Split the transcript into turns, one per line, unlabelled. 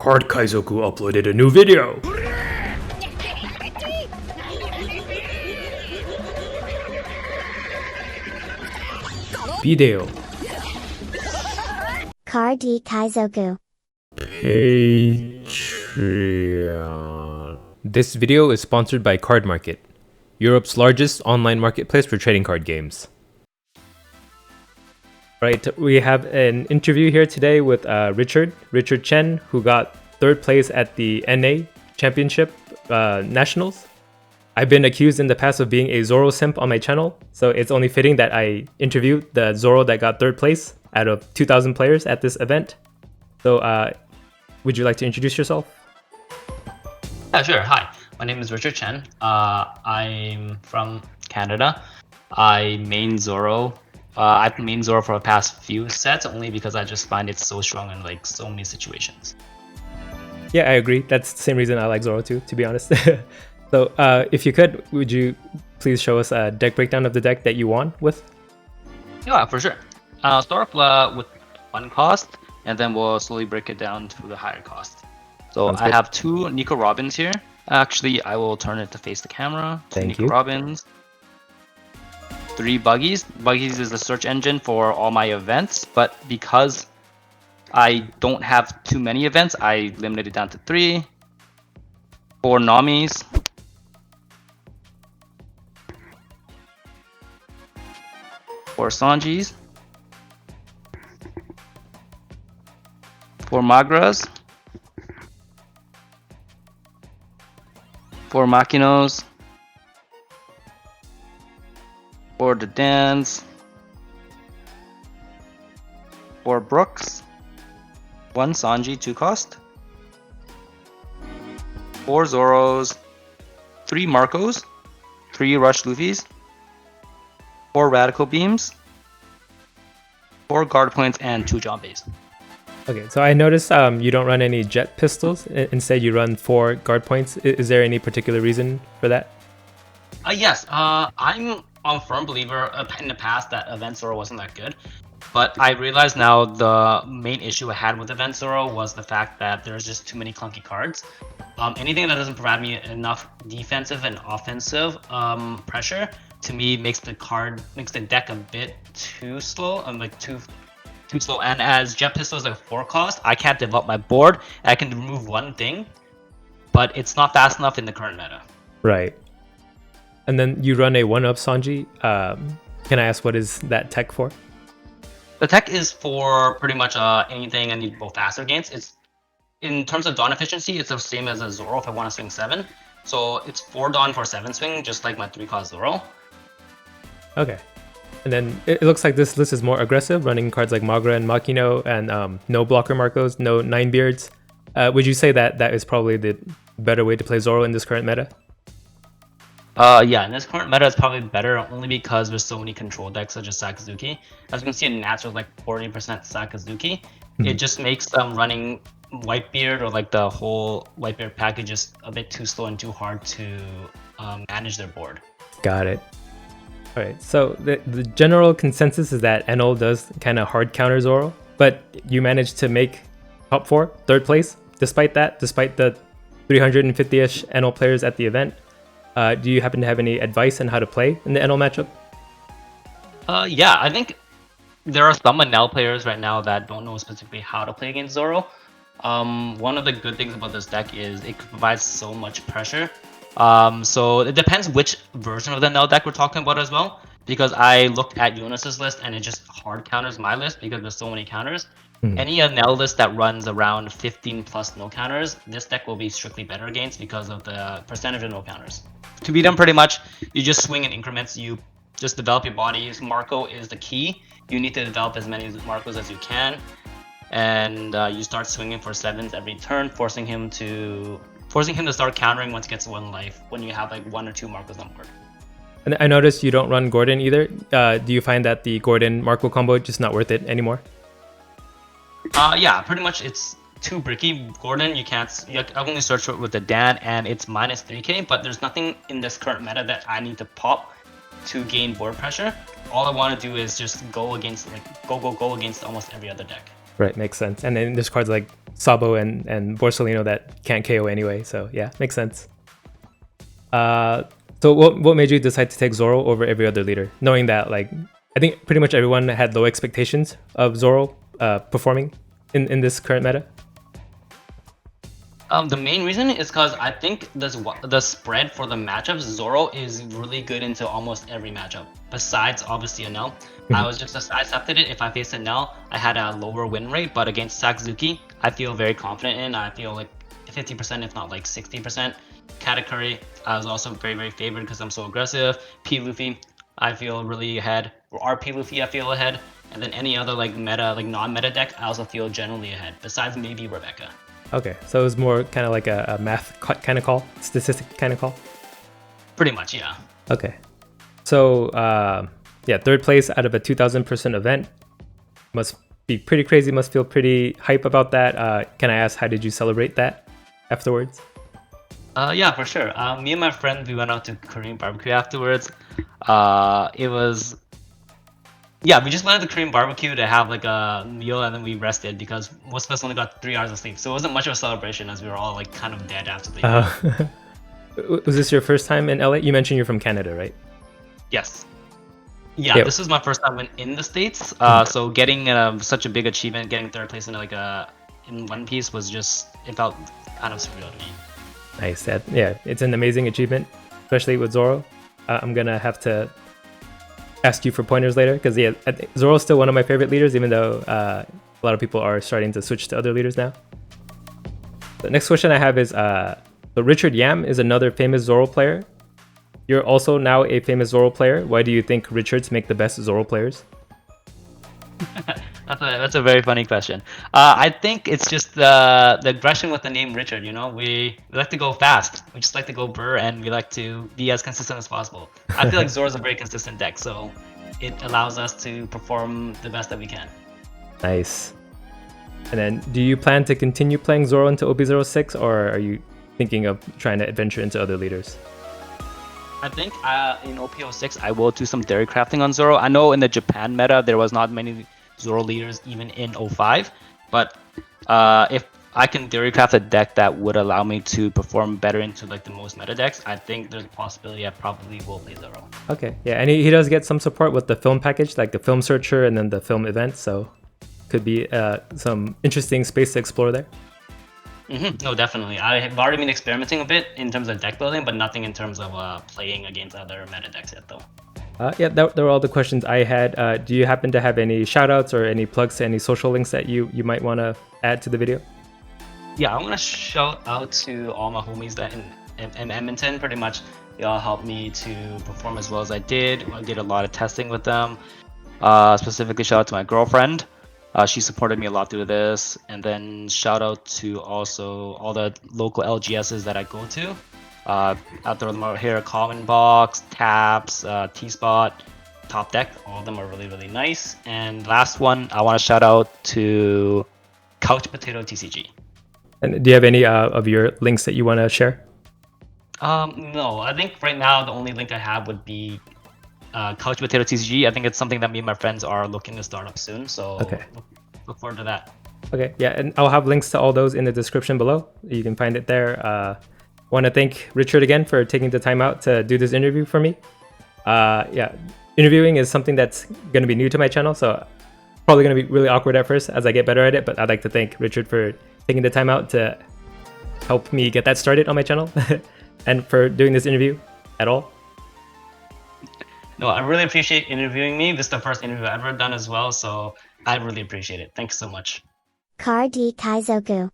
Hard Kaizoku uploaded a new video. Video.
Car D Kaizoku.
Patreon. This video is sponsored by Card Market, Europe's largest online marketplace for trading card games. Right, we have an interview here today with Richard Chen, who got third place at the NA Championship Nationals. I've been accused in the past of being a Zoro simp on my channel, so it's only fitting that I interviewed the Zoro that got third place out of 2,000 players at this event. So, would you like to introduce yourself?
Yeah, sure. Hi, my name is Richard Chen. I'm from Canada. I main Zoro. I've main Zoro for the past few sets only because I just find it so strong in like so many situations.
Yeah, I agree. That's the same reason I like Zoro too, to be honest. So, if you could, would you please show us a deck breakdown of the deck that you won with?
Yeah, for sure. I'll start off with one cost, and then we'll slowly break it down to the higher cost. So I have two Nico Robins here. Actually, I will turn it to face the camera. Two Nico Robins. 3 Buggies. Buggies is the search engine for all my events, but because I don't have too many events, I limited it down to 3. 4 Namis. 4 Sanjis. 4 Magras. 4 Makinos. 4 Dedans. 4 Brooks. 1 Sanji 2 cost. 4 Zoros. 3 Marcos. 3 Rush Luffys. 4 Radical Beams. 4 Guard Points and 2 Jombays.
Okay, so I noticed you don't run any jet pistols. Instead, you run 4 guard points. Is there any particular reason for that?
Yes, I'm a firm believer in the past that Event Zoro wasn't that good. But I realize now the main issue I had with Event Zoro was the fact that there's just too many clunky cards. Anything that doesn't provide me enough defensive and offensive pressure, to me, makes the deck a bit too slow. Too slow. And as Jet Pistol is a 4 cost, I can't develop my board. I can remove one thing, but it's not fast enough in the current meta.
Right. And then you run a 1-up Sanji. Can I ask what is that tech for?
The tech is for pretty much anything I need both faster against. It's in terms of Dawn efficiency, it's the same as a Zoro if I want to swing 7. So it's 4 Dawn for 7 swing, just like my 3 cost Zoro.
Okay. And then it looks like this list is more aggressive, running cards like Magra and Makino and no blocker Marcos, no 9 Beards. Would you say that that is probably the better way to play Zoro in this current meta?
Yeah, in this current meta, it's probably better only because there's so many control decks such as Sakazuki. As you can see in Nats, there's like 40% Sakazuki. It just makes running Whitebeard or like the whole Whitebeard package just a bit too slow and too hard to manage their board.
Got it. All right, so the general consensus is that Enel does kind of hard counter Zoro, but you managed to make top 4, third place, despite that, despite the 350-ish Enel players at the event. Do you happen to have any advice on how to play in the Enel matchup?
Yeah, I think there are some Enel players right now that don't know specifically how to play against Zoro. One of the good things about this deck is it provides so much pressure. So it depends which version of the Enel deck we're talking about as well, because I looked at Jonas's list and it just hard counters my list because there's so many counters. Any Enel list that runs around 15 plus no counters, this deck will be strictly better against because of the percentage of no counters. To beat them, pretty much, you just swing in increments. You just develop your bodies. Marco is the key. You need to develop as many Marcos as you can, and you start swinging for 7s every turn, forcing him to start countering once he gets 1 life when you have like 1 or 2 Marcos on board.
And I noticed you don't run Gordon either. Do you find that the Gordon Marco combo just not worth it anymore?
Yeah, pretty much it's too bricky. Gordon, you only search for it with the Dan, and it's minus 3k, but there's nothing in this current meta that I need to pop to gain board pressure. All I want to do is just go against almost every other deck.
Right, makes sense. And then there's cards like Sabo and Borsalino that can't KO anyway. So yeah, makes sense. So what made you decide to take Zoro over every other leader, knowing that like I think pretty much everyone had low expectations of Zoro performing in this current meta?
The main reason is because I think the spread for the matchups, Zoro is really good into almost every matchup. Besides, obviously, Enel. I accepted it. If I faced Enel, I had a lower win rate, but against Sakzuki, I feel very confident in. I feel like 50%, if not like 60%. Katakuri, I was also very, very favored because I'm so aggressive. P Luffy, I feel really ahead. Or RP Luffy, I feel ahead. And then any other like meta, like non-meta deck, I also feel generally ahead. Besides maybe Rebecca.
Okay, so it was more kind of like a math kind of call, statistic kind of call.
Pretty much, yeah.
Okay, so yeah, third place out of a 2,000-person event must be pretty crazy. Must feel pretty hype about that. Can I ask, how did you celebrate that afterwards?
Yeah, for sure. Me and my friend, we went out to Korean barbecue afterwards. It was, yeah, we just went to the Korean barbecue to have like a meal, and then we rested because most of us only got 3 hours of sleep. So it wasn't much of a celebration as we were all like kind of dead after the event.
Was this your first time in LA? You mentioned you're from Canada, right?
Yes. Yeah, this was my first time in the States. So getting such a big achievement, getting third place in like in One Piece was just, it felt kind of surreal to me.
Nice. Yeah, it's an amazing achievement, especially with Zoro. I'm gonna have to ask you for pointers later because yeah, Zoro's still one of my favorite leaders, even though a lot of people are starting to switch to other leaders now. The next question I have is, so Richard Yam is another famous Zoro player. You're also now a famous Zoro player. Why do you think Richards make the best Zoro players?
That's a very funny question. I think it's just the aggression with the name Richard. You know, we like to go fast. We just like to go burr, and we like to be as consistent as possible. I feel like Zora's a very consistent deck, so it allows us to perform the best that we can.
Nice. And then, do you plan to continue playing Zoro into OP06, or are you thinking of trying to adventure into other leaders?
I think in OP06, I will do some dairy crafting on Zoro. I know in the Japan meta, there was not many Zoro leaders even in 05, but if I can theory craft a deck that would allow me to perform better into like the most meta decks, I think there's a possibility I probably will play Zoro.
Okay, yeah, and he does get some support with the film package, like the film searcher and then the film event, so could be some interesting space to explore there.
No, definitely. I have already been experimenting a bit in terms of deck building, but nothing in terms of playing against other meta decks yet, though.
Yeah, that were all the questions I had. Do you happen to have any shoutouts or any plugs to any social links that you might want to add to the video?
Yeah, I want to shout out to all my homies that in Edmonton. Pretty much, they all helped me to perform as well as I did. I did a lot of testing with them. Specifically, shout out to my girlfriend. She supported me a lot through this. And then shout out to also all the local LGSs that I go to. Out there are here, Common Box, Taps, T-Spot, Top Deck. All of them are really, really nice. And last one, I want to shout out to Couch Potato TCG.
And do you have any of your links that you want to share?
No, I think right now the only link I have would be Couch Potato TCG. I think it's something that me and my friends are looking to start up soon. So
okay.
Look forward to that.
Okay, yeah, and I'll have links to all those in the description below. You can find it there. Want to thank Richard again for taking the time out to do this interview for me. Yeah, interviewing is something that's going to be new to my channel, so probably going to be really awkward at first as I get better at it, but I'd like to thank Richard for taking the time out to help me get that started on my channel and for doing this interview at all.
No, I really appreciate interviewing me. This is the first interview I've ever done as well, so I really appreciate it. Thanks so much.
Car D Kaizoku.